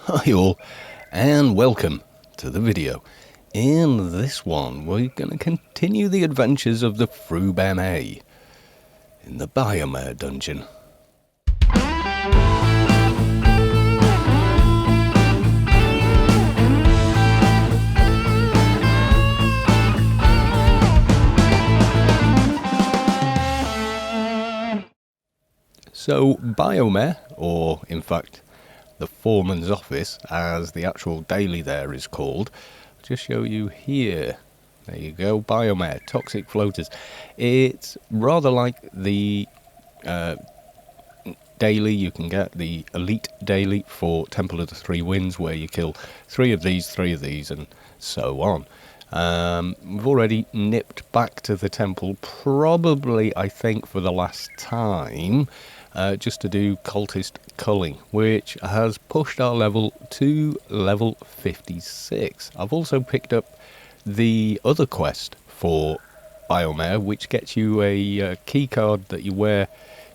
Hi all, and welcome to the video. In this one, we're going to continue the adventures of the fr00b in the Biomare dungeon. So, Biomare, or in fact, the foreman's office, as the actual daily there is called. I'll just show you here. There you go, Biomare, toxic floaters. It's rather like the daily. You can get the elite daily for Temple of the Three Winds, where you kill three of these, and so on. We've already nipped back to the temple, probably, I think, for the last time, just to do cultist culling, which has pushed our level to level 56. I've also picked up the other quest for Biomare, which gets you a key card that you wear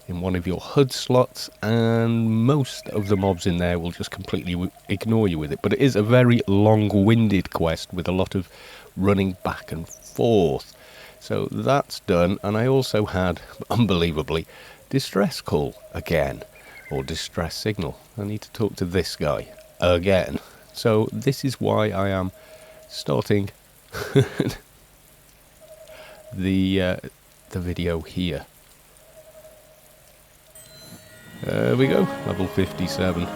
in one of your HUD slots, and most of the mobs in there will just completely ignore you with it. But it is a very long-winded quest with a lot of running back and forth. So that's done, and I also had, unbelievably, distress call again, or distress signal. I need to talk to this guy again. So this is why I am starting the video here. There we go, level 57.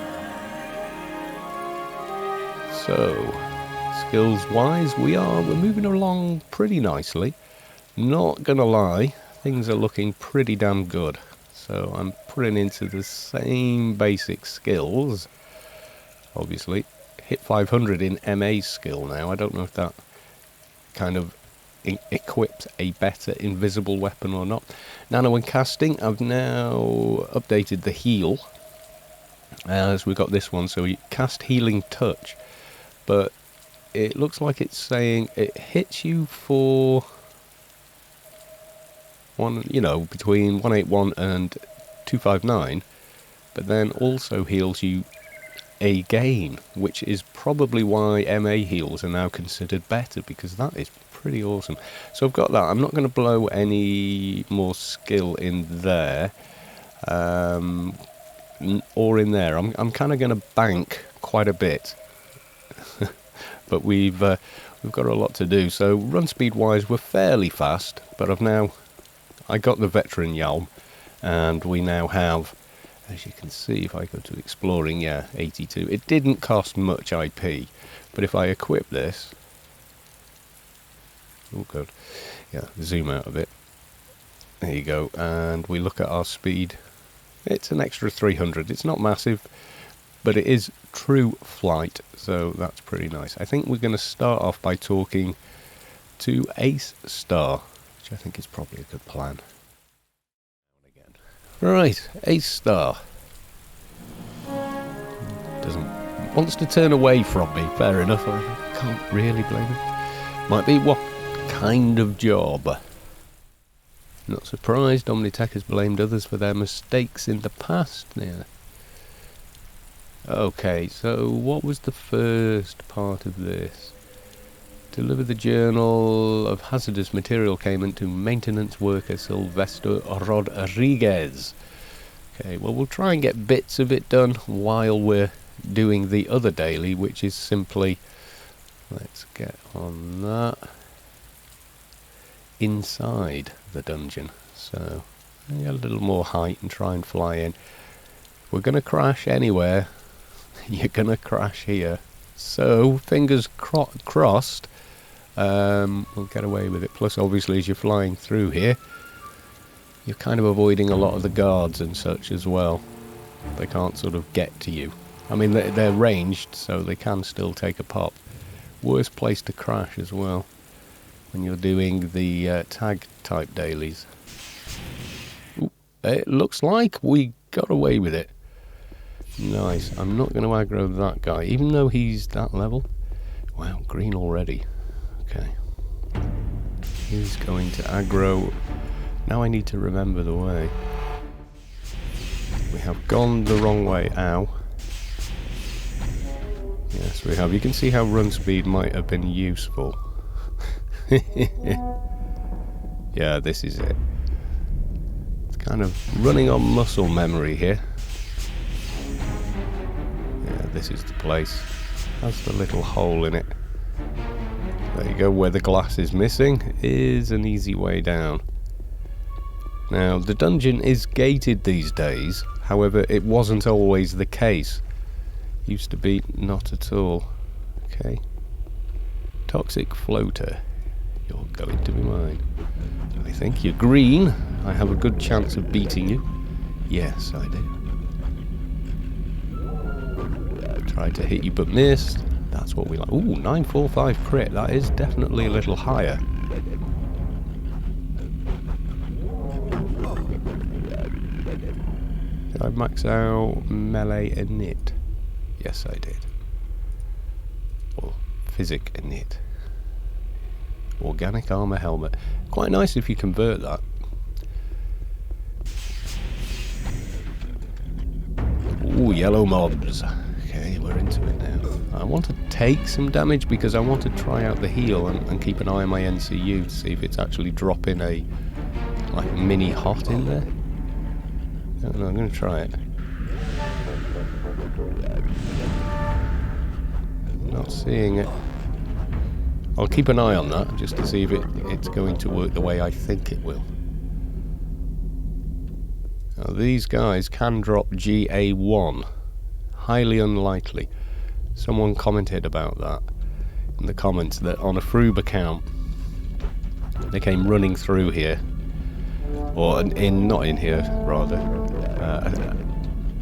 So, skills wise, we're moving along pretty nicely. Not gonna lie, things are looking pretty damn good. So I'm putting into the same basic skills. Obviously, hit 500 in MA skill now. I don't know if that kind of equipped a better invisible weapon or not. Nano and casting, I've now updated the heal, as we got this one. So you cast healing touch, but it looks like it's saying it hits you for between 181 and 259, but then also heals you again, which is probably why MA heals are now considered better, because that is pretty awesome. So I've got that. I'm not going to blow any more skill in there, or in there. I'm kind of going to bank quite a bit, but we've got a lot to do. So run speed wise, we're fairly fast, but I got the veteran Yalm, and we now have, as you can see, if I go to exploring, yeah, 82. It didn't cost much IP, but if I equip this, oh good, yeah, zoom out a bit, there you go, and we look at our speed, it's an extra 300. It's not massive, but it is true flight, so that's pretty nice. I think we're going to start off by talking to Ace Star, which I think is probably a good plan. Right, Ace Star wants to turn away from me. Fair enough, I can't really blame him. Might be what kind of job. Not surprised, Omnitech has blamed others for their mistakes in the past. Yeah. Okay, so what was the first part of this? Deliver the journal of hazardous material payment to maintenance worker Sylvester Rodriguez. Okay, well, we'll try and get bits of it done while we're doing the other daily, which is simply, let's get on that, inside the dungeon. So get a little more height and try and fly in. If we're going to crash anywhere, you're going to crash here. So fingers crossed, we'll get away with it. Plus, obviously, as you're flying through here, you're kind of avoiding a lot of the guards and such as well. They can't sort of get to you. I mean, they're ranged, so they can still take a pop. Worst place to crash as well when you're doing the tag type dailies. Ooh, it looks like we got away with it. Nice. I'm not going to aggro that guy, even though he's that level. Wow, green already. Okay. He's going to aggro. Now I need to remember the way. We have gone the wrong way. Ow. Yes, we have. You can see how run speed might have been useful. Yeah, this is it. It's kind of running on muscle memory here. Yeah, this is the place. That's the little hole in it. There you go, where the glass is missing is an easy way down. Now, the dungeon is gated these days, however, it wasn't always the case. Used to be not at all. Okay. Toxic floater. You're going to be mine. I think you're green. I have a good chance of beating you. Yes, I do. Tried to hit you but missed. That's what we like. Ooh, 945 crit. That is definitely a little higher. Did I max out melee init? Yes, I did. Or physic init. Organic armor helmet. Quite nice if you convert that. Ooh, yellow mobs. Okay, we're into it now. I want to take some damage because I want to try out the heal and keep an eye on my NCU to see if it's actually dropping a like mini hot in there. I don't know, I'm going to try it. Not seeing it. I'll keep an eye on that just to see if it's going to work the way I think it will. Now, these guys can drop GA1. Highly unlikely. Someone commented about that in the comments that on a fr00b account they came running through here, or not in here rather.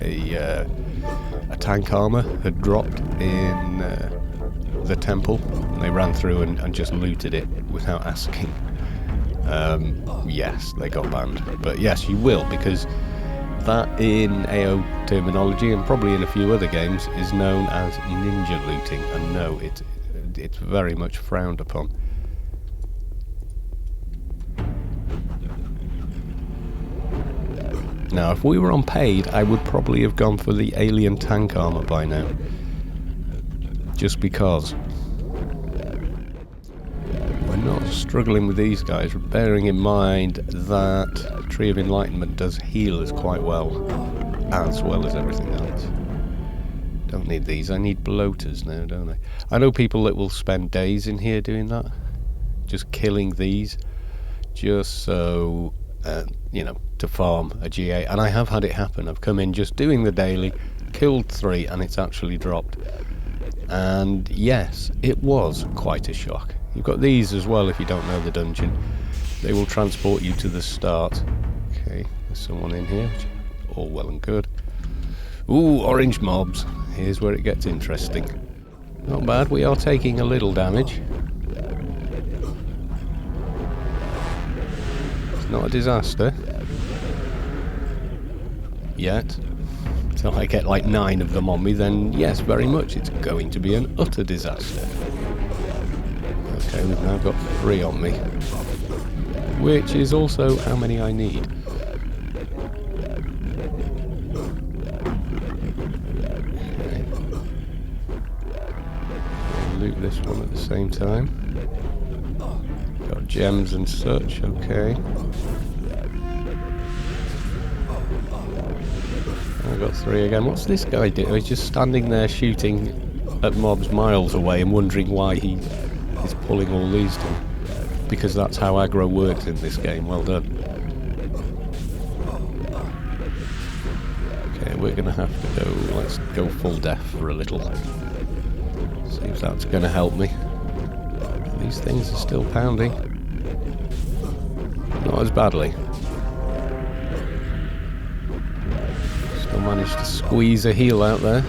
A tank armor had dropped in the temple, and they ran through and just looted it without asking. Yes, they got banned, but yes, you will, because that in AO terminology, and probably in a few other games, is known as ninja looting, and no, it's very much frowned upon. Now, if we were on paid, I would probably have gone for the alien tank armor by now. Just because. We're not struggling with these guys, bearing in mind that Tree of Enlightenment does heal us quite well as everything else. Don't need these, I need bloaters now, don't I? I know people that will spend days in here doing that, just killing these, just so, you know, to farm a GA, and I have had it happen. I've come in just doing the daily, killed 3, and it's actually dropped. And yes, it was quite a shock. You've got these as well if you don't know the dungeon. They will transport you to the start. Okay, there's someone in here. All well and good. Ooh, orange mobs. Here's where it gets interesting. Not bad, we are taking a little damage. It's not a disaster. Yet. Until I get like 9 of them on me, then yes, very much, it's going to be an utter disaster. Okay, we've now got 3 on me. Which is also how many I need. Okay. I'll loot this one at the same time. Got gems and such, okay. I got 3 again. What's this guy doing? He's just standing there shooting at mobs miles away and wondering why he is pulling all these to him. Because that's how aggro works in this game. Well done. Okay, we're going to have to go... Let's go full death for a little. See if that's going to help me. These things are still pounding. Not as badly. Still managed to squeeze a heal out there.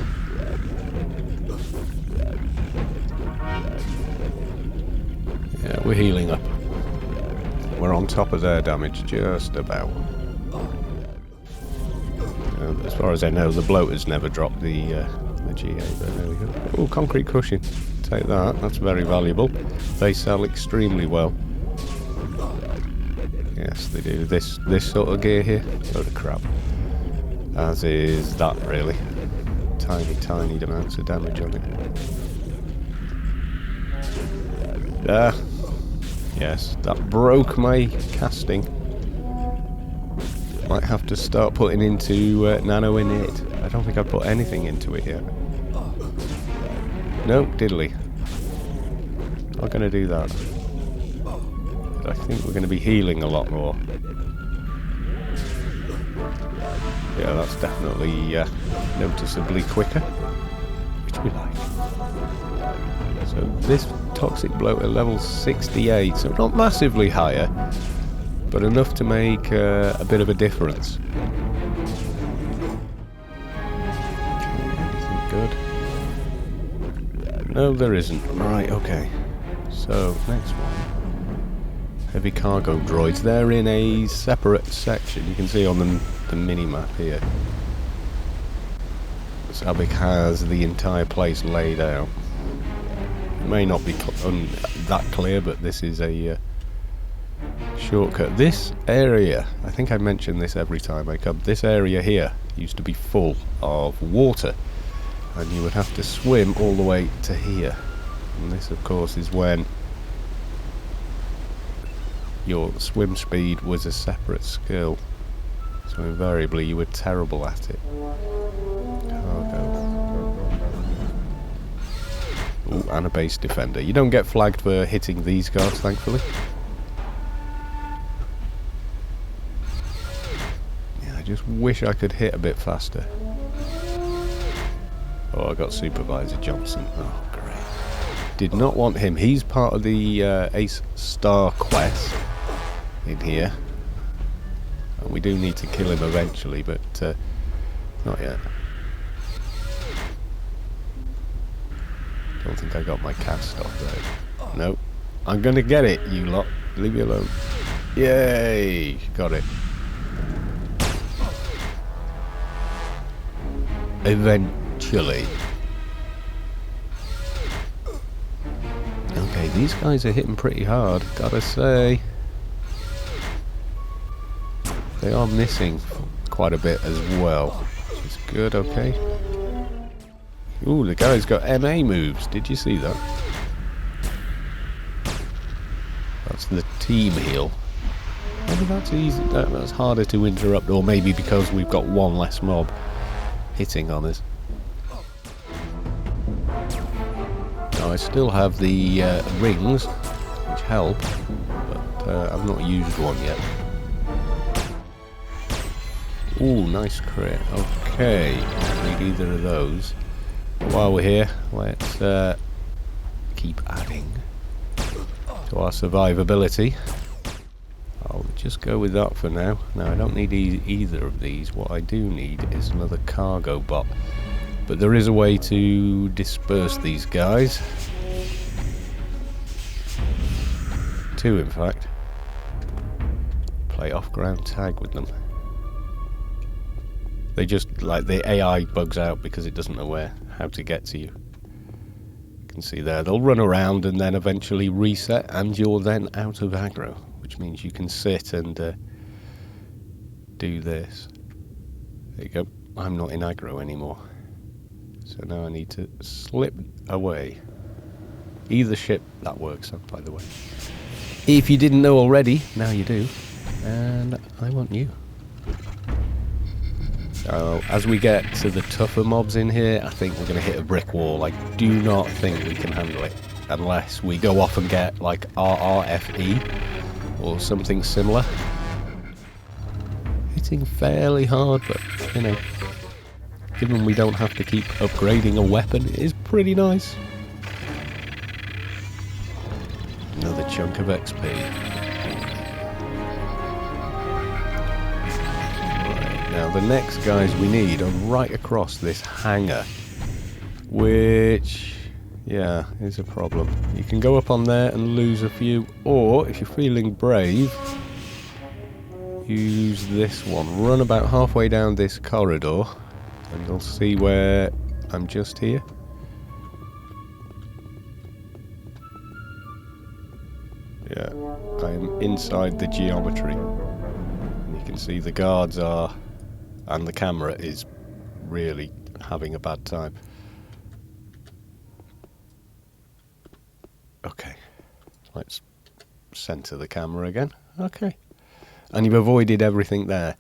Yeah, we're healing up. We're on top of their damage, just about. As far as I know, the bloaters never dropped the GA, but there we go. Oh, concrete cushion. Take that, that's very valuable. They sell extremely well. Yes, they do. This sort of gear here, load of crap. As is that, really. tiny, tiny amounts of damage on it. Ah, yes, that broke my casting. Might have to start putting into nano in it. I don't think I've put anything into it yet. Nope, diddly. Not going to do that. I think we're going to be healing a lot more. Yeah, that's definitely noticeably quicker, which we like. So this toxic bloat at level 68, so not massively higher, but enough to make a bit of a difference. Anything good? No, there isn't. Right, okay. So, next one. Heavy cargo droids. They're in a separate section. You can see on the mini-map here. Sabik has the entire place laid out. It may not be that clear, but this is a shortcut. This area, I think I mention this every time I come, this area here used to be full of water, and you would have to swim all the way to here. And this, of course, is when your swim speed was a separate skill, so invariably you were terrible at it. Cargo. Ooh, and a base defender. You don't get flagged for hitting these guards, thankfully. Yeah, I just wish I could hit a bit faster. Oh, I got Supervisor Johnson. Oh, great. Did not want him. He's part of the Ace Star quest in here. And we do need to kill him eventually, but not yet. Don't think I got my cast off there. Nope. I'm gonna get it, you lot. Leave me alone. Yay! Got it. Eventually. Okay, these guys are hitting pretty hard, gotta say. They are missing quite a bit as well, which is good, okay. Ooh, the guy's got MA moves, did you see that? That's the team heal. Maybe that's easy, that's harder to interrupt, or maybe because we've got one less mob hitting on us. Now I still have the rings, which help, but I've not used one yet. Ooh, nice crit. Okay, don't need either of those. But while we're here, let's keep adding to our survivability. I'll just go with that for now. Now, I don't need either of these. What I do need is another cargo bot. But there is a way to disperse these guys. Two, in fact. Play off-ground tag with them. They just, like, the AI bugs out because it doesn't know how to get to you. You can see there, they'll run around and then eventually reset, and you're then out of aggro, which means you can sit and do this. There you go. I'm not in aggro anymore. So now I need to slip away. Either ship, that works, by the way. If you didn't know already, now you do. And I want you. So, as we get to the tougher mobs in here, I think we're going to hit a brick wall. I do not think we can handle it. Unless we go off and get, like, RRFE or something similar. Hitting fairly hard, but, you know, given we don't have to keep upgrading a weapon, it is pretty nice. Another chunk of XP. Now the next guys we need are right across this hangar, which, yeah, is a problem. You can go up on there and lose a few, or if you're feeling brave, use this one. Run about halfway down this corridor, and you'll see where I'm just here. Yeah, I'm inside the geometry. And you can see the guards are... and the camera is really having a bad time. Okay, let's center the camera again. Okay, and you've avoided everything there.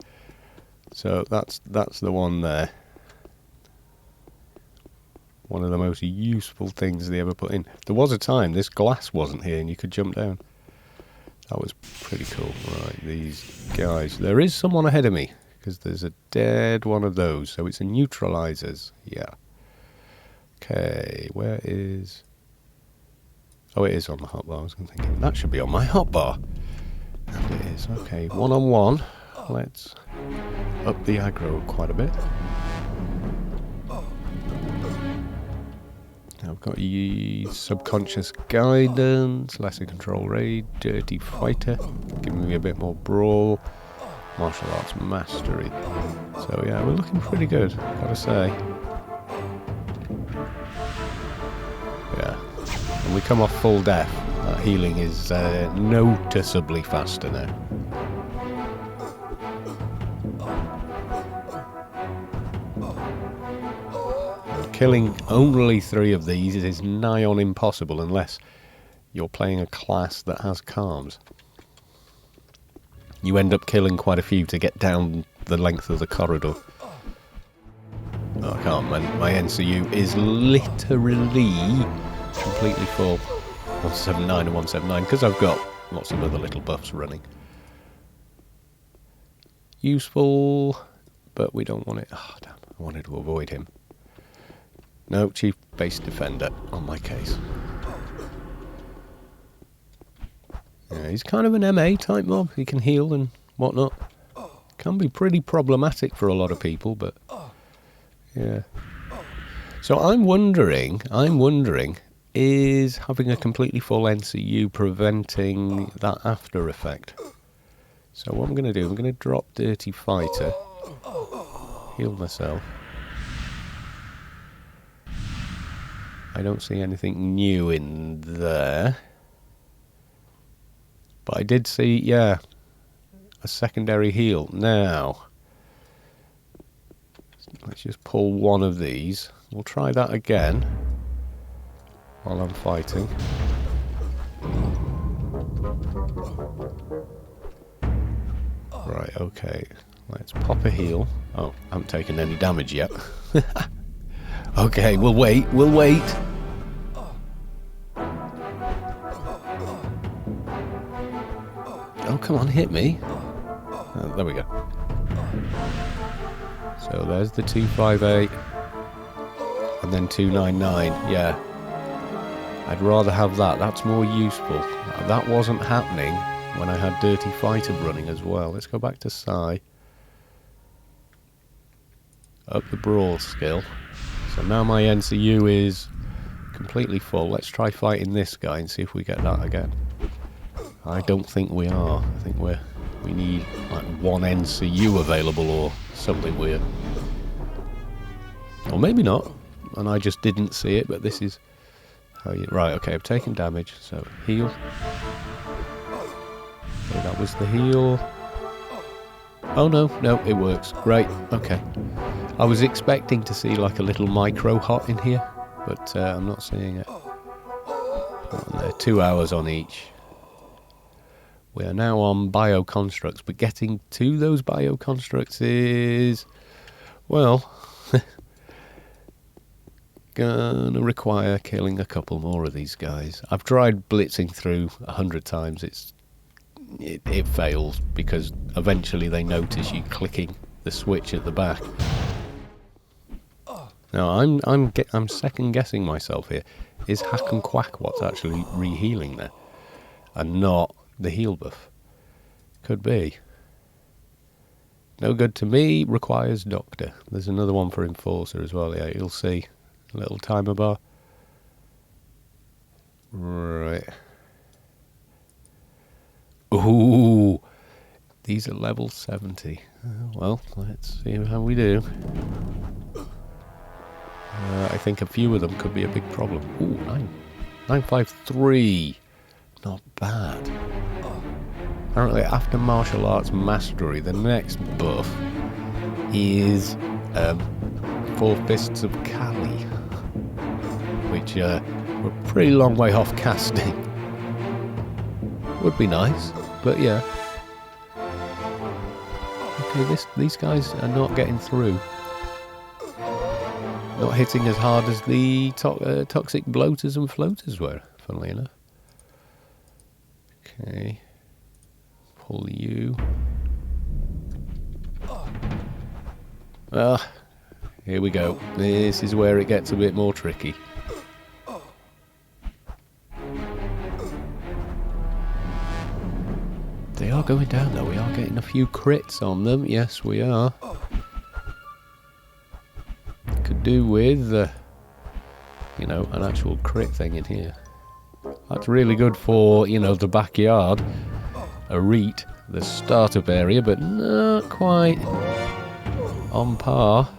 So that's the one there. One of the most useful things they ever put in. There was a time this glass wasn't here and you could jump down. That was pretty cool. Right, these guys. There is someone ahead of me, because there's a dead one of those. So it's a neutralizers. Yeah. Okay, where is... Oh, it is on the hotbar. I was thinking, that should be on my hotbar. And it is. Okay, one-on-one. Let's up the aggro quite a bit. I've got subconscious guidance, lesser control raid, dirty fighter, giving me a bit more brawl, martial arts mastery. So yeah, we're looking pretty good, gotta say. Yeah, and we come off full death. That healing is noticeably faster now. Killing only 3 of these is nigh on impossible unless you're playing a class that has calms. You end up killing quite a few to get down the length of the corridor. Oh, I can't, man. My NCU is literally completely full. 179 and 179, because I've got lots of other little buffs running. Useful, but we don't want it. Oh, damn. I wanted to avoid him. No, Chief Base Defender on my case. Yeah, he's kind of an MA type mob. He can heal and whatnot. Can be pretty problematic for a lot of people, but yeah. So I'm wondering, is having a completely full NCU preventing that after effect? So what I'm going to do, I'm going to drop Dirty Fighter, heal myself. I don't see anything new in there. But I did see, yeah, a secondary heal. Now, let's just pull one of these. We'll try that again while I'm fighting. Right, okay. Let's pop a heal. Oh, I haven't taken any damage yet. Okay, we'll wait. Oh, come on, hit me. Oh, there we go. So there's the 258. And then 299. Yeah. I'd rather have that. That's more useful. That wasn't happening when I had Dirty Fighter running as well. Let's go back to Psy. Up the brawl skill. So now my NCU is completely full. Let's try fighting this guy and see if we get that again. I don't think we are. I think we need like 1 NCU available or something weird. Or maybe not. And I just didn't see it, but this is how you... Right, okay, I've taken damage. So, heal. Okay, that was the heal. Oh, no, it works. Great, okay. I was expecting to see like a little micro hot in here, but I'm not seeing it. They're 2 hours on each. We are now on bioconstructs, but getting to those bioconstructs is, well, gonna require killing a couple more of these guys. I've tried blitzing through 100 times. It fails because eventually they notice you clicking the switch at the back. Now I'm second guessing myself here. Is Hack and Quack what's actually re-healing there, and not the heal buff? Could be. No good to me, requires Doctor. There's another one for Enforcer as well. Yeah, you'll see a little timer bar. Right. Ooh, these are level 70. Well, let's see how we do. I think a few of them could be a big problem. Ooh, 953. Not bad. Apparently, after martial arts mastery, the next buff is 4 fists of Kali, which we're a pretty long way off casting. Would be nice, but yeah. Okay, these guys are not getting through. Not hitting as hard as the toxic bloaters and floaters were, funnily enough. Okay. Pull you. Ah, here we go. This is where it gets a bit more tricky. They are going down though, we are getting a few crits on them, yes we are. Could do with, you know, an actual crit thing in here. That's really good for, you know, the backyard, a reet, the startup area, but not quite on par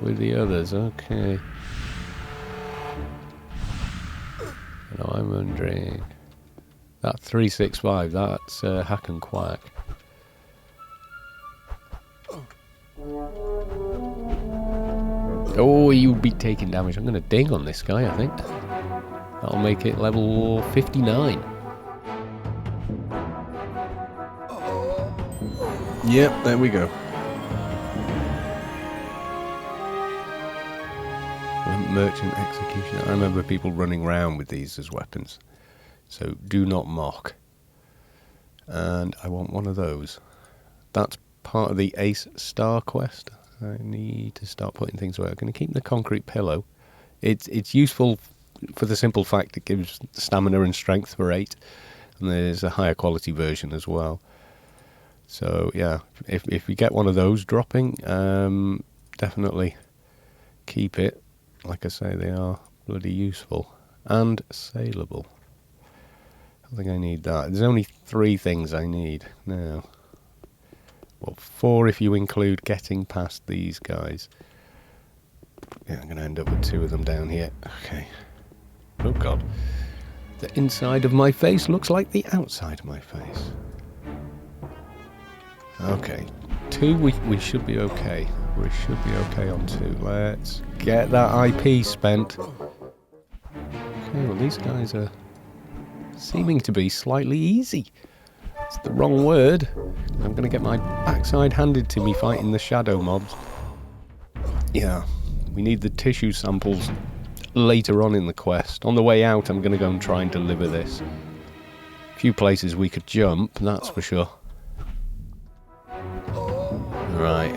with the others. Okay. Now I'm wondering, that 365, that's hack and quack. Oh, you'll be taking damage. I'm going to ding on this guy, I think. That'll make it level 59. Yep, there we go. Merchant executioner. I remember people running around with these as weapons. So do not mock. And I want one of those. That's part of the Ace Star quest. I need to start putting things away. I'm going to keep the concrete pillow. It's useful for the simple fact it gives stamina and strength for 8. And there's a higher quality version as well. So yeah, if we get one of those dropping, definitely keep it. Like I say, they are bloody useful and saleable. I think I need that. There's only 3 things I need now. Well, 4 if you include getting past these guys. Yeah, I'm going to end up with 2 of them down here. Okay. Oh god. The inside of my face looks like the outside of my face. Okay. 2, we should be okay. We should be okay on 2. Let's get that IP spent. Okay, well these guys are seeming to be slightly easy. It's the wrong word. I'm going to get my backside handed to me fighting the shadow mobs. Yeah, we need the tissue samples later on in the quest. On the way out, I'm going to go and try and deliver this. A few places we could jump, that's for sure. Right.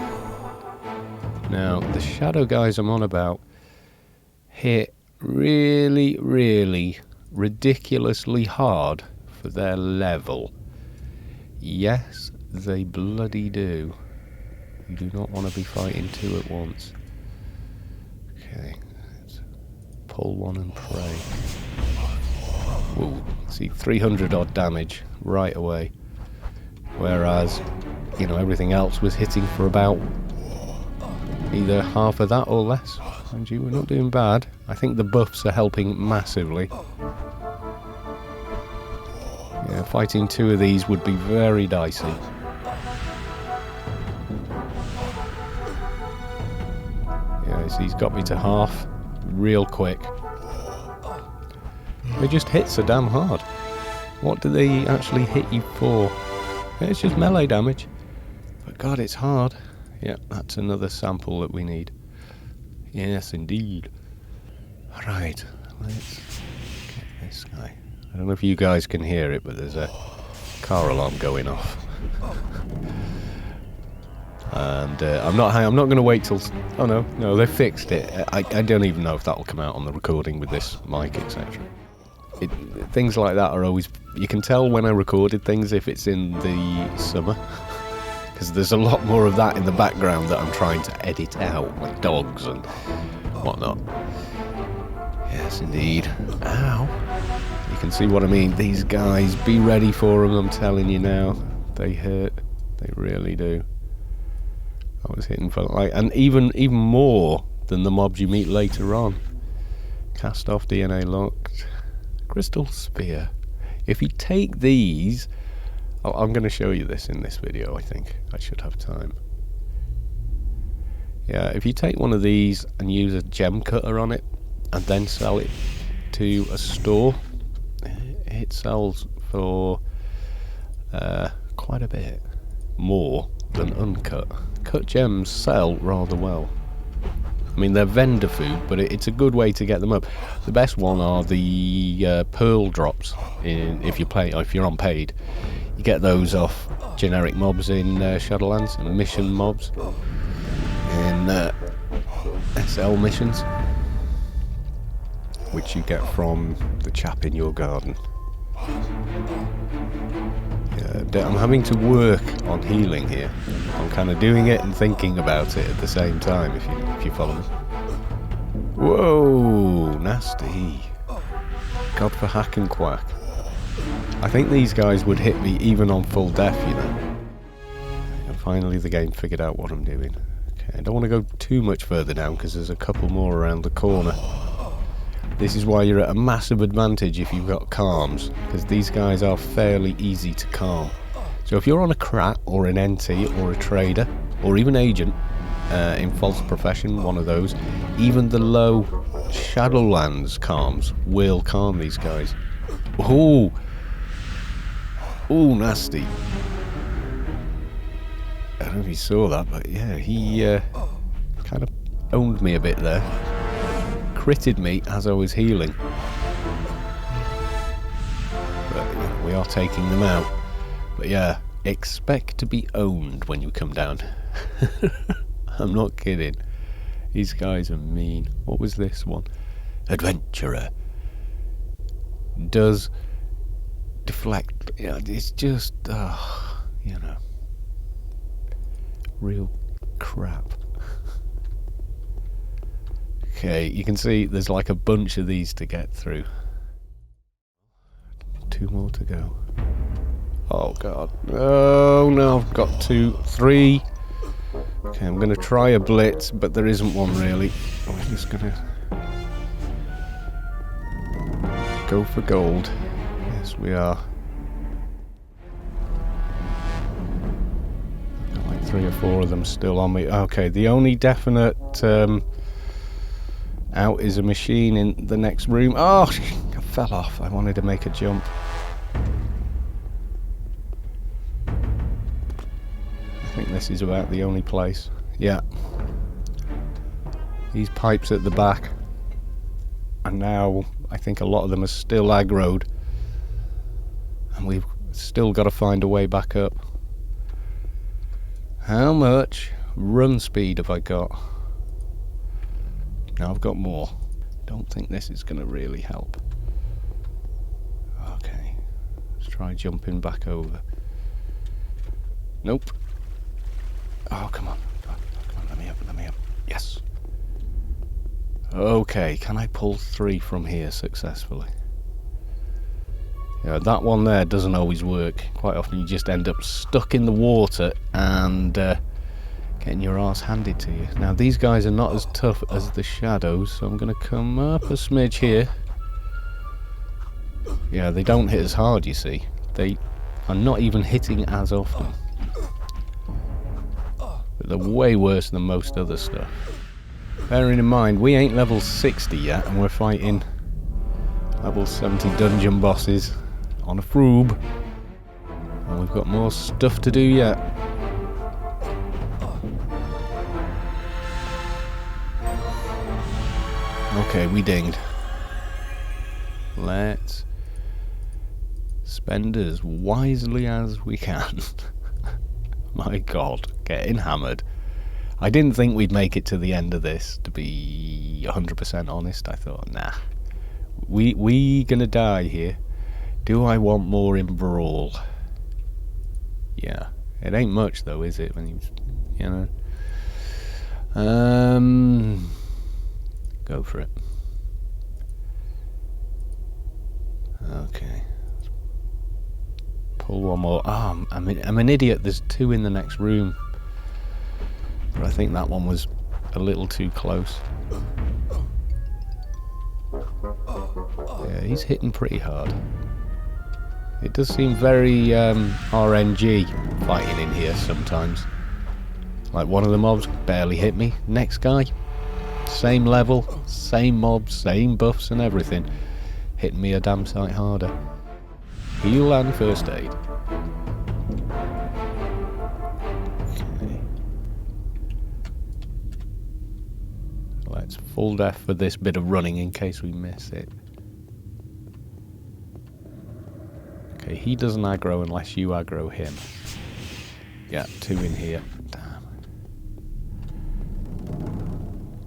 Now, the shadow guys I'm on about hit really, really ridiculously hard for their level. Yes, they bloody do. You do not want to be fighting 2 at once. Okay, let's pull one and pray. Whoa, see, 300 odd damage right away. Whereas, you know, everything else was hitting for about either half of that or less. And you were not doing bad. I think the buffs are helping massively. Yeah, fighting 2 of these would be very dicey. Yeah, so he's got me to half real quick. They just hit so damn hard. What do they actually hit you for? Yeah, it's just melee damage. But god, it's hard. Yeah, that's another sample that we need. Yes, indeed. Right, let's get this guy. I don't know if you guys can hear it, but there's a car alarm going off. And I'm not going to wait till... Oh no, they fixed it. I don't even know if that'll come out on the recording with this mic, etc. Things like that are always... You can tell when I recorded things if it's in the summer. Because there's a lot more of that in the background that I'm trying to edit out, like dogs and whatnot. Yes, indeed. Ow. You can see what I mean. These guys, be ready for them, I'm telling you now. They hurt. They really do. I was hitting for like... And even more than the mobs you meet later on. Cast off DNA locked. Crystal Spear. If you take these... I'm going to show you this in this video, I think. I should have time. Yeah, if you take one of these and use a gem cutter on it and then sell it to a store, it sells for quite a bit more than uncut. Cut gems sell rather well. I mean, they're vendor food, but it's a good way to get them up. The best one are the pearl drops. If you're on paid, you get those off generic mobs in Shadowlands and mission mobs in SL missions, which you get from the chap in your garden. Yeah, I'm having to work on healing here. I'm kind of doing it and thinking about it at the same time, if you follow me. Whoa, nasty. God for hack and quack. I think these guys would hit me even on full death, you know. And finally the game figured out what I'm doing. Okay, I don't want to go too much further down because there's a couple more around the corner. This is why you're at a massive advantage if you've got calms, because these guys are fairly easy to calm. So if you're on a crat or an NT or a trader or even agent in false profession, one of those, even the low Shadowlands calms will calm these guys. Ooh, ooh, nasty. I don't know if you saw that, but yeah, he kind of owned me a bit there. Critted me as I was healing. But we are taking them out. But yeah, expect to be owned when you come down. I'm not kidding. These guys are mean. What was this one? Adventurer. Does deflect. Yeah, it's just, you know, real crap. Okay, you can see there's like a bunch of these to get through. 2 more to go. Oh god. Oh no, I've got 2, 3. Okay, I'm going to try a blitz, but there isn't one really. I'm just going to go for gold. Yes, we are. I've got like 3 or 4 of them still on me. Okay, the only definite out is a machine in the next room. Oh, I fell off. I wanted to make a jump. I think this is about the only place. Yeah. These pipes at the back. And now I think a lot of them are still aggroed. And we've still got to find a way back up. How much run speed have I got? Now I've got more. Don't think this is going to really help. Okay. Let's try jumping back over. Nope. Oh, come on. Come on, let me up. Yes. Okay, can I pull 3 from here successfully? Yeah, that one there doesn't always work. Quite often you just end up stuck in the water and getting your arse handed to you. Now these guys are not as tough as the shadows, so I'm going to come up a smidge here. Yeah, they don't hit as hard, you see. They are not even hitting as often. But they're way worse than most other stuff. Bearing in mind, we ain't level 60 yet, and we're fighting level 70 dungeon bosses on a froob. And we've got more stuff to do yet. Okay, we dinged. Let's spend as wisely as we can. My god, getting hammered. I didn't think we'd make it to the end of this, to be 100% honest. I thought, nah, we gonna die here. Do I want more in Brawl? Yeah, it ain't much though, is it? When you know. Go for it. Okay. Pull one more. Oh, I'm an idiot. There's 2 in the next room. But I think that one was a little too close. Yeah, he's hitting pretty hard. It does seem very RNG fighting in here sometimes. Like one of the mobs barely hit me. Next guy, same level, same mobs, same buffs and everything. Hitting me a damn sight harder. Heal and first aid. Okay. Let's full death for this bit of running in case we miss it. Okay, he doesn't aggro unless you aggro him. Yeah, 2 in here. Damn.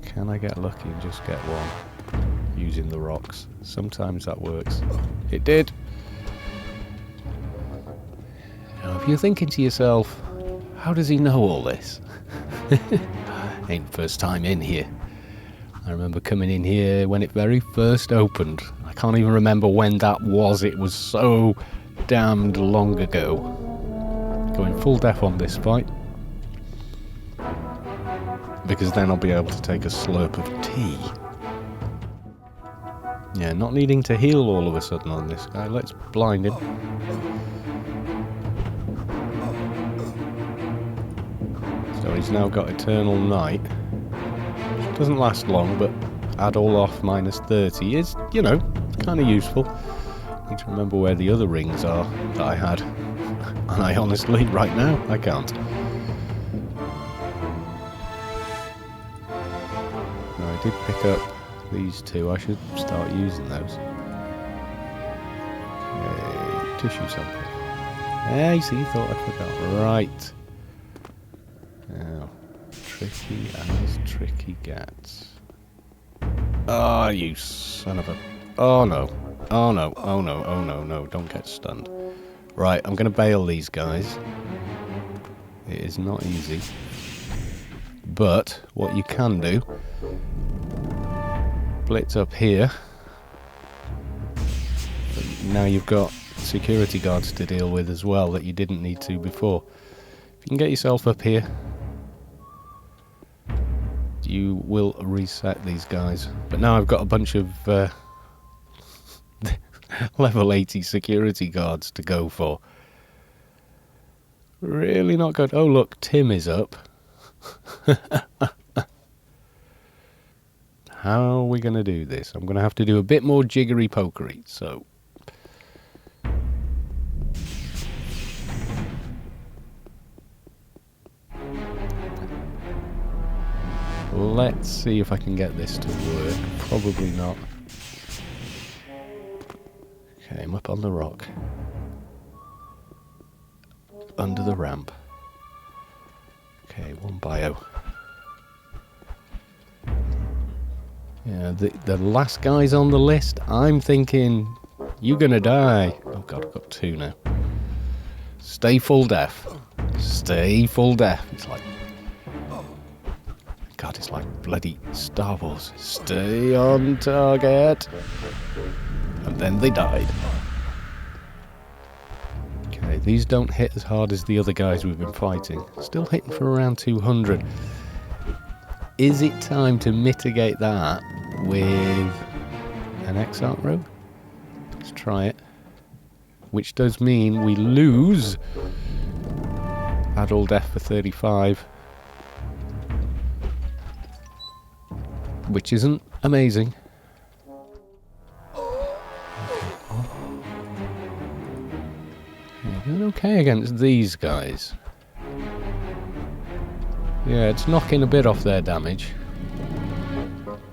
Can I get lucky and just get one? Using the rocks. Sometimes that works. It did! Now, if you're thinking to yourself, how does he know all this? Ain't the first time in here. I remember coming in here when it very first opened. I can't even remember when that was. It was so damned long ago. Going full death on this fight. Because then I'll be able to take a slurp of tea. Yeah, not needing to heal all of a sudden on this guy. Let's blind him. So he's now got Eternal Night. Doesn't last long, but add all off minus 30 is, you know, kind of useful. Need to remember where the other rings are that I had. And I honestly, right now, I can't. No, I did pick up these 2. I should start using those. Okay, tissue sample. Yeah, you see, you thought I forgot. Right. Now, tricky as tricky gets. Ah, oh, you son of a... Oh no. Oh no. Oh no. Oh no. No, don't get stunned. Right, I'm going to bail these guys. It is not easy. But, what you can do... Blitz up here. Now you've got security guards to deal with as well that you didn't need to before. If you can get yourself up here, you will reset these guys. But now I've got a bunch of level 80 security guards to go for. Really not good. Oh look, Tim is up. How are we going to do this? I'm going to have to do a bit more jiggery pokery, so... Let's see if I can get this to work. Probably not. Okay, I'm up on the rock. Under the ramp. Okay, 1 bio. Yeah, the last guy's on the list. I'm thinking, you're gonna die. Oh god, I've got 2 now. Stay full death. Stay full death. It's like... God, it's like bloody Star Wars. Stay on target. And then they died. Okay, these don't hit as hard as the other guys we've been fighting. Still hitting for around 200. Is it time to mitigate that with an X-Arc robe? Let's try it. Which does mean we lose add all death for 35. Which isn't amazing. Doing okay against these guys. Yeah, it's knocking a bit off their damage.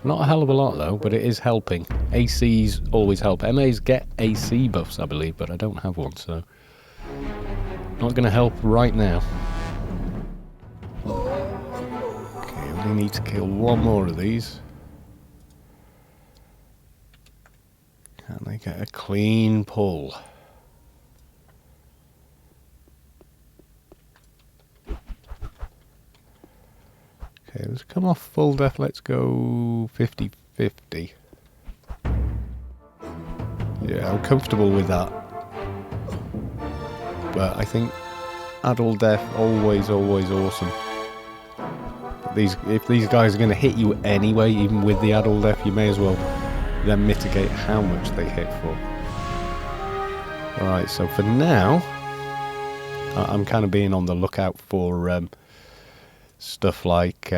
Not a hell of a lot though, but it is helping. ACs always help. MAs get AC buffs, I believe, but I don't have one, so... Not going to help right now. Okay, only need to kill 1 more of these. Can I get a clean pull? Okay, let's come off full death. Let's go 50-50. Yeah, I'm comfortable with that. But I think adult death always awesome. But if these guys are going to hit you anyway, even with the adult death, you may as well then mitigate how much they hit for. Alright, so for now, I'm kind of being on the lookout for stuff like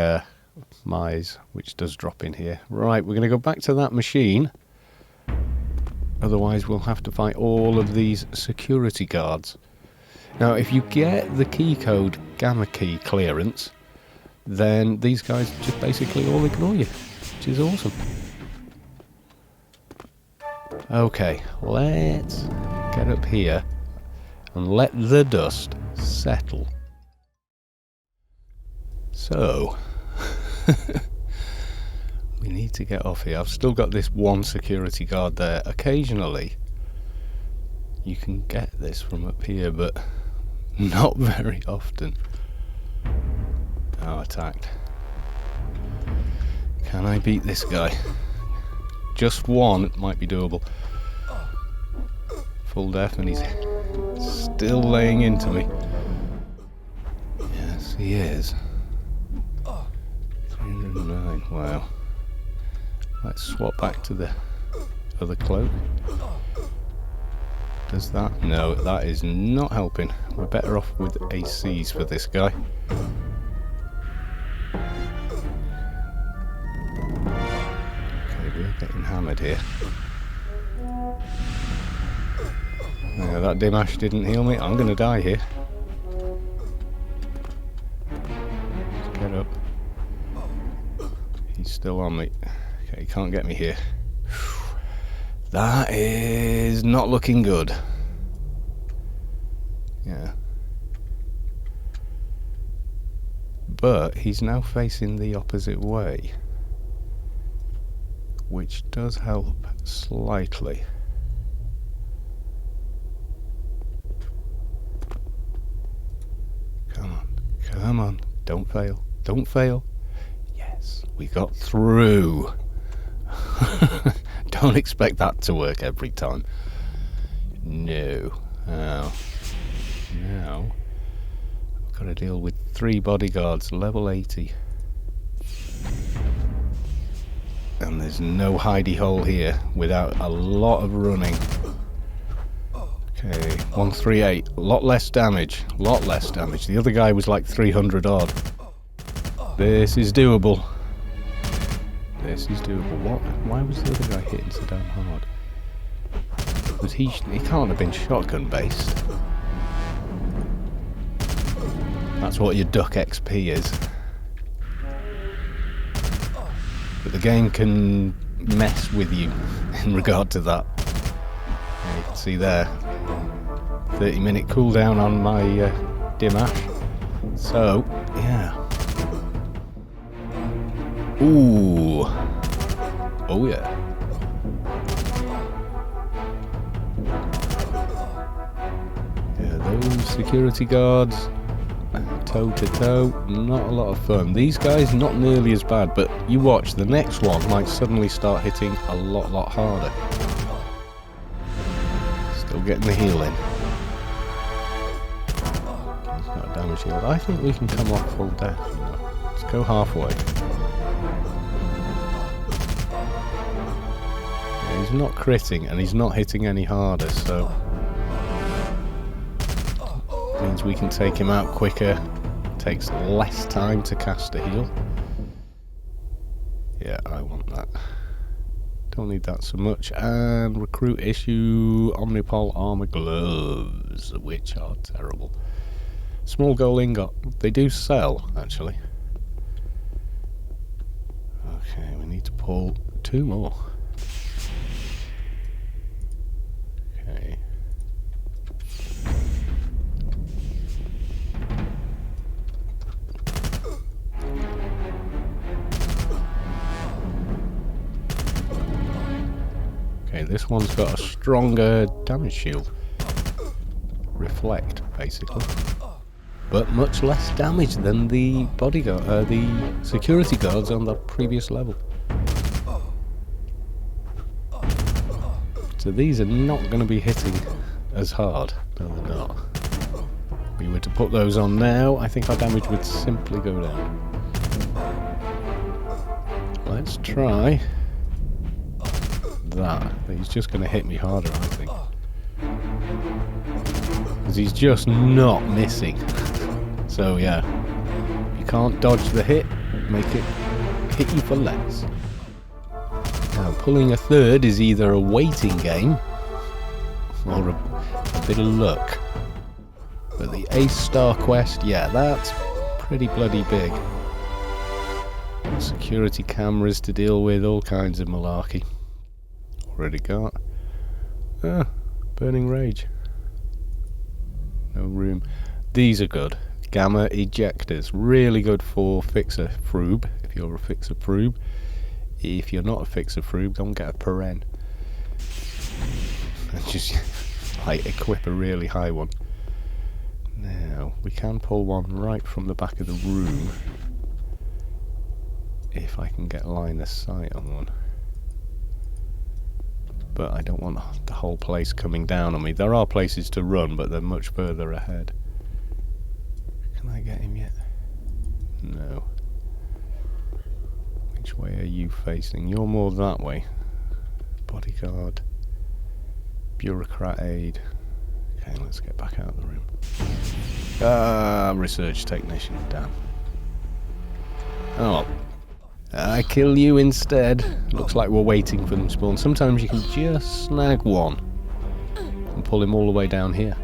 Mize, which does drop in here. Right, we're going to go back to that machine. Otherwise, we'll have to fight all of these security guards. Now, if you get the key code gamma key clearance, then these guys just basically all ignore you, which is awesome. Okay, let's get up here and let the dust settle. So, we need to get off here. I've still got this one security guard there. Occasionally, you can get this from up here, but not very often. Oh, attacked. Can I beat this guy? Just one might be doable. Full death, and he's still laying into me. Yes, he is. 309, wow. Let's swap back to the other cloak. Does that? No, that is not helping. We're better off with ACs for this guy. Okay, we're getting hammered here. No, that Dimash didn't heal me. I'm gonna die here. Let's get up. He's still on me. Okay, he can't get me here. That is not looking good. Yeah. But he's now facing the opposite way, which does help slightly. Come on, come on, don't fail, don't fail. Yes, we got through. Don't expect that to work every time. No. Oh. Now, I've got to deal with 3 bodyguards, level 80. And there's no hidey hole here without a lot of running. Okay, 138. A lot less damage. Lot less damage. The other guy was like 300 odd. This is doable. This is doable. What? Why was the other guy hitting so damn hard? Because he can't have been shotgun based. That's what your duck XP is. But the game can mess with you in regard to that. And you can see there, 30-minute cooldown on my Dimash. So, yeah. Ooh. Oh yeah. Yeah, those security guards, toe to toe, not a lot of fun. These guys, not nearly as bad, but you watch, the next one might suddenly start hitting a lot harder. Still getting the heal in. He's got a damage shield. I think we can come off full death. Let's go halfway. He's not critting and he's not hitting any harder, so means we can take him out quicker. Takes less time to cast a heal. Yeah, I want that. Don't need that so much. And recruit issue Omnipol armor gloves, which are terrible. Small gold ingot. They do sell, actually. Okay, we need to pull 2 more. Okay. Okay, this one's got a stronger damage shield. Reflect, basically. But much less damage than the bodyguard, the security guards on the previous level. So these are not going to be hitting as hard. No, they're not. If we were to put those on now, I think our damage would simply go down. Let's try that. He's just going to hit me harder, I think. Because he's just not missing. So yeah, you can't dodge the hit, make it hit you for less. Now, pulling a third is either a waiting game or a bit of luck. But the Ace Star quest, yeah, that's pretty bloody big. Security cameras to deal with, all kinds of malarkey. Already got. Burning Rage. No room. These are good. Gamma ejectors. Really good for fr00b, if you're a fr00b. If you're not a fr00b, don't get a paren. And just like equip a really high one. Now, we can pull one right from the back of the room. If I can get line of sight on one. But I don't want the whole place coming down on me. There are places to run, but they're much further ahead. Can I get him yet? No. Which way are you facing? You're more that way. Bodyguard. Bureaucrat aid. Okay, let's get back out of the room. Research technician, damn. Oh, I kill you instead. Looks like we're waiting for them to spawn. Sometimes you can just snag one and pull him all the way down here.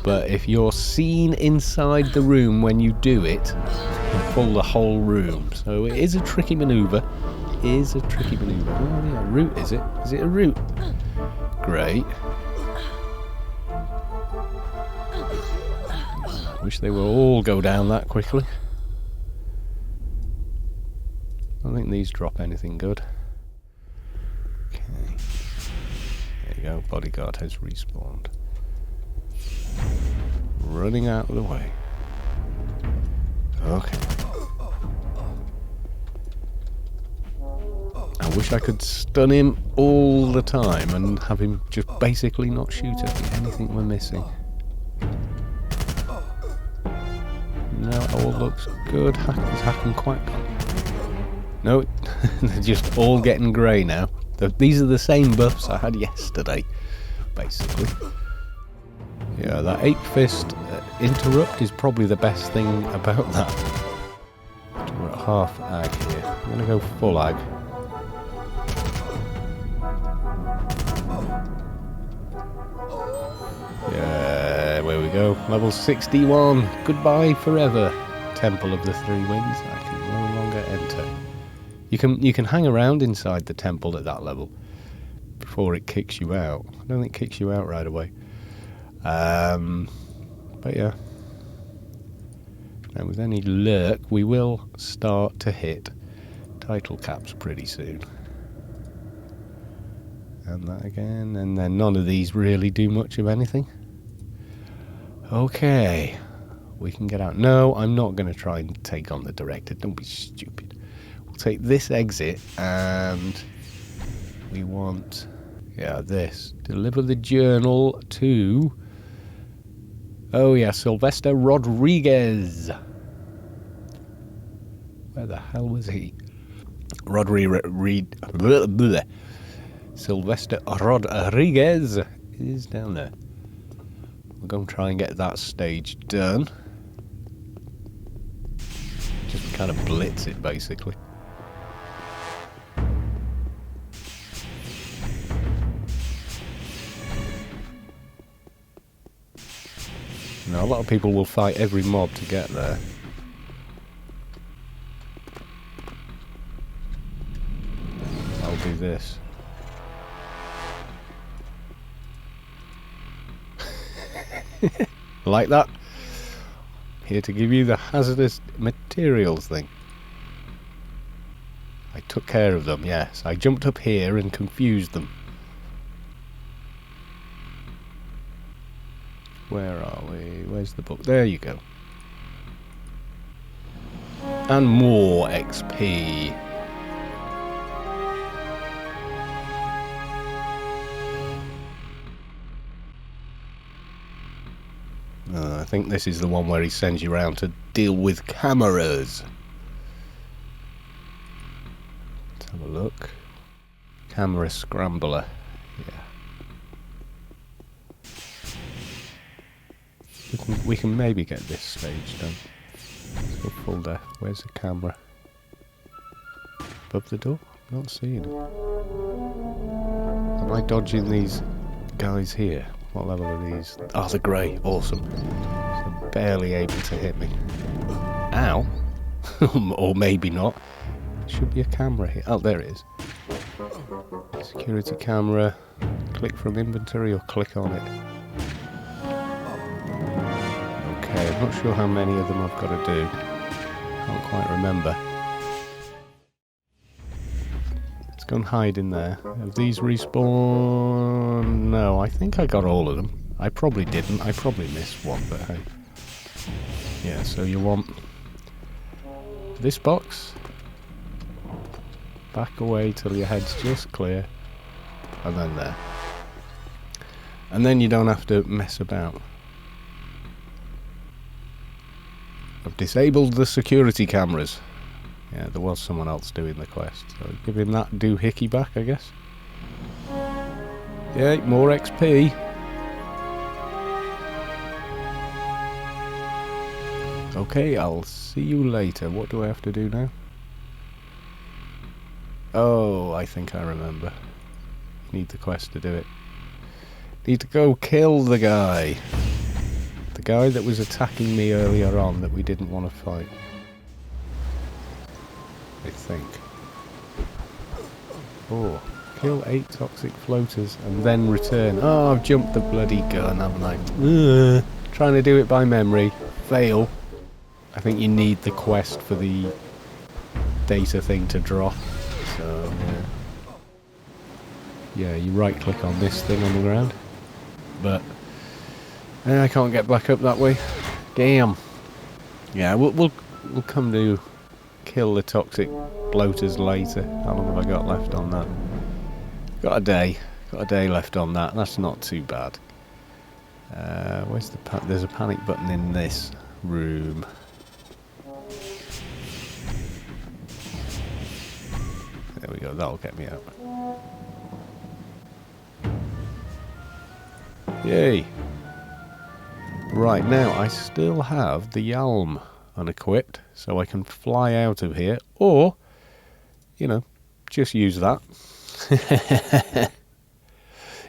But if you're seen inside the room when you do it, you pull the whole room. So it is a tricky manoeuvre. Oh yeah, route is it? Is it a route? Great. Wish they would all go down that quickly. I don't think these drop anything good. Okay. There you go, bodyguard has respawned. Running out of the way. Okay. I wish I could stun him all the time and have him just basically not shoot at me. Anything we're missing. No, all looks good. He's hacking quite. No, they're just all getting grey now. These are the same buffs I had yesterday, basically. Yeah, that 8 fist interrupt is probably the best thing about that. We're at half ag here. I'm going to go full ag. Yeah, where we go. Level 61. Goodbye forever. Temple of the Three Winds. I can no longer enter. You can hang around inside the temple at that level before it kicks you out. I don't think it kicks you out right away. But yeah. Now with any luck, we will start to hit title caps pretty soon. And that again, and then none of these really do much of anything. Okay, we can get out. No, I'm not going to try and take on the director. Don't be stupid. We'll take this exit, and we want, yeah, this. Deliver the journal to, oh yeah, Sylvester Rodriguez. Where the hell was he? Sylvester Rodriguez is down there. We're going to try and get that stage done. Just kind of blitz it, basically. Now, a lot of people will fight every mob to get there. I'll do this. Like that. Here to give you the hazardous materials thing. I took care of them, yes. I jumped up here and confused them. Where are we? Where's the book? There you go. And more XP. I think this is the one where he sends you around to deal with cameras. Let's have a look. Camera scrambler. Yeah. We can maybe get this stage done. Go full depth. Where's the camera? Above the door? Not seeing it. Am I dodging these guys here? What level are these? Oh, the grey. Awesome. So barely able to hit me. Ow. Or maybe not. Should be a camera here. Oh, there it is. Security camera. Click from inventory or click on it. Okay, I'm not sure how many of them I've got to do. Can't quite remember. Let's go and hide in there. Have these respawn? No, I think I got all of them. I probably didn't. I probably missed one, but hey. Yeah, so you want this box. Back away till your head's just clear. And then there. And then you don't have to mess about. I've disabled the security cameras. Yeah, there was someone else doing the quest. So give him that doohickey back, I guess. Yeah, more XP. Okay, I'll see you later. What do I have to do now? Oh, I think I remember. Need the quest to do it. Need to go kill the guy. The guy that was attacking me earlier on that we didn't want to fight. I think. Oh, kill 8 toxic floaters and then return. Oh, I've jumped the bloody gun, haven't I? Trying to do it by memory. Fail. I think you need the quest for the data thing to drop. So, yeah, you right click on this thing on the ground. But I can't get back up that way. Damn. Yeah, we'll come to kill the toxic bloaters later. How long have I got left on that? Got a day. Got a day left on that. That's not too bad. Where's the there's a panic button in this room. There we go. That'll get me out. Yay. Right, now I still have the Yalm unequipped, so I can fly out of here, or, you know, just use that.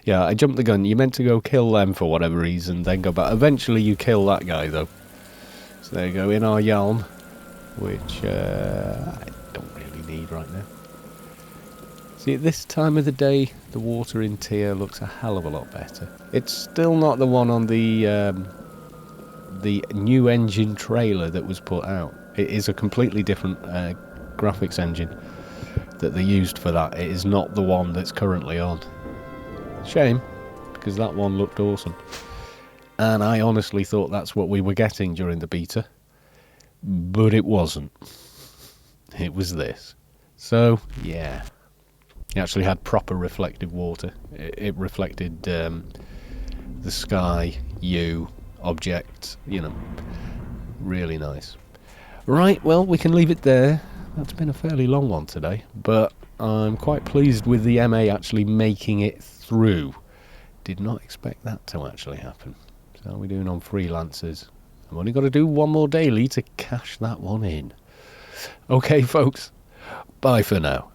Yeah, I jumped the gun. You meant to go kill them for whatever reason, then go back. Eventually you kill that guy, though. So there you go, in our Yalm, which I don't really need right now. See, at this time of the day, the water in Tyr looks a hell of a lot better. It's still not the one on the new engine trailer that was put out. It is a completely different graphics engine that they used for that. It is not the one that's currently on. Shame, because that one looked awesome. And I honestly thought that's what we were getting during the beta. But it wasn't. It was this. So, yeah. It actually had proper reflective water. It reflected the sky, you, objects, you know. Really nice. Right, well, we can leave it there. That's been a fairly long one today, but I'm quite pleased with the MA actually making it through. Did not expect that to actually happen. So how are we doing on freelancers? I've only got to do one more daily to cash that one in. Okay, folks. Bye for now.